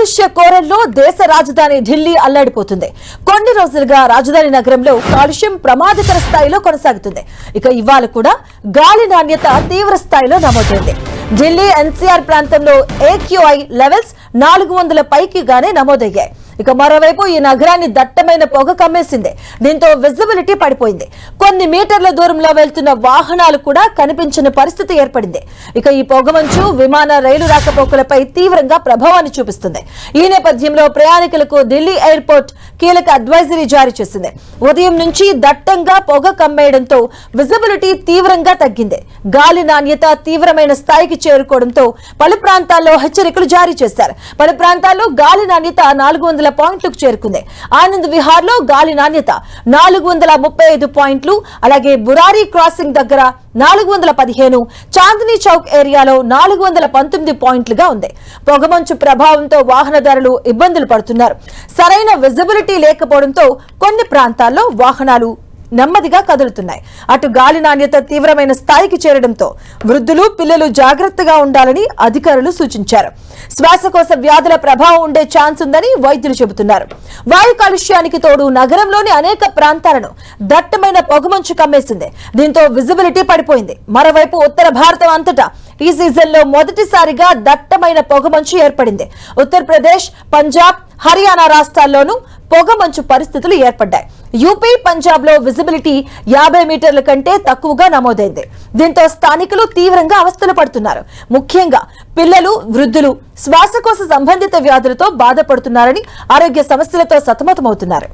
కాలుష్య కోరల్లో దేశ రాజధాని ఢిల్లీ అల్లాడిపోతుంది. కొన్ని రోజులుగా రాజధాని నగరంలో కాలుష్యం ప్రమాదకర స్థాయిలో కొనసాగుతుంది. ఇక ఇవాళ కూడా గాలి నాణ్యత తీవ్ర స్థాయిలో నమోదైంది. ఢిల్లీ ఎన్సీఆర్ ప్రాంతంలో AQI లెవెల్స్ 400 పైకిగానే నమోదయ్యాయి. ఇక మరోవైపు ఈ నగరాన్ని దట్టమైన పొగ కమ్మేసింది. దీంతో విజిబిలిటీ పడిపోయింది. కొన్ని మీటర్ల దూరంలో వెళ్తున్న వాహనాలు కూడా కనిపించని పరిస్థితి ఏర్పడింది. ఇక ఈ పొగమంచు విమాన రైలు రాకపోకలపై తీవ్రంగా ప్రభావాన్ని చూపిస్తుంది. ఈ నేపథ్యంలో ప్రయాణికులకు ఢిల్లీ ఎయిర్పోర్ట్ కీలక అడ్వైజరీ జారీ చేసింది. ఉదయం నుంచి దట్టంగా పొగ కమ్మేయడంతో విజిబిలిటీ తీవ్రంగా తగ్గింది. గాలి నాణ్యత తీవ్రమైన స్థాయికి చేరుకోవడంతో పలు ప్రాంతాల్లో హెచ్చరికలు జారీ చేశారు. పలు ప్రాంతాల్లో గాలి నాణ్యత 400 పాయింట్లకు చేరుకుంది. ఆనంద్ విహార్ లో గాలి నాణ్యత 435 పాయింట్లు, అలాగే బురారీ క్రాసింగ్ దగ్గర 415, చాందినీ చౌక్ ఏరియాలో 419 పాయింట్లుగా ఉంది. పొగమంచు ప్రభావంతో వాహనదారులు ఇబ్బందులు పడుతున్నారు. సరైన విజిబిలిటీ లేకపోవడంతో కొన్ని ప్రాంతాల్లో వాహనాలు నెమ్మదిగా కదులుతున్నాయి. అటు గాలి నాణ్యత తీవ్రమైన స్థాయికి చేరడంతో వృద్ధులు, పిల్లలు జాగ్రత్తగా ఉండాలని అధికారులు సూచించారు. శ్వాసకోశ వ్యాధుల ప్రభావం ఉండే ఛాన్స్ ఉందని వైద్యులు చెబుతున్నారు. వాయు కాలుష్యానికి తోడు నగరంలోని అనేక ప్రాంతాలను దట్టమైన పొగమంచు కమ్మేసింది. దీంతో విజిబిలిటీ పడిపోయింది. మరోవైపు ఉత్తర భారతం అంతటా ఈ సీజన్లో మొదటిసారిగా దట్టమైన పొగమంచు ఏర్పడింది. ఉత్తరప్రదేశ్, పంజాబ్, హర్యానా రాష్ట్రాల్లోనూ పొగమంచు పరిస్థితులు ఏర్పడ్డాయి. యూపీ, పంజాబ్ లో విజిబిలిటీ 50 మీటర్ల కంటే తక్కువగా నమోదైంది. దీంతో స్థానికులు తీవ్రంగా అవస్థలు పడుతున్నారు. ముఖ్యంగా పిల్లలు, వృద్ధులు శ్వాసకోశ సంబంధిత వ్యాధులతో బాధపడుతున్నారని, ఆరోగ్య సమస్యలతో సతమతమవుతున్నారు.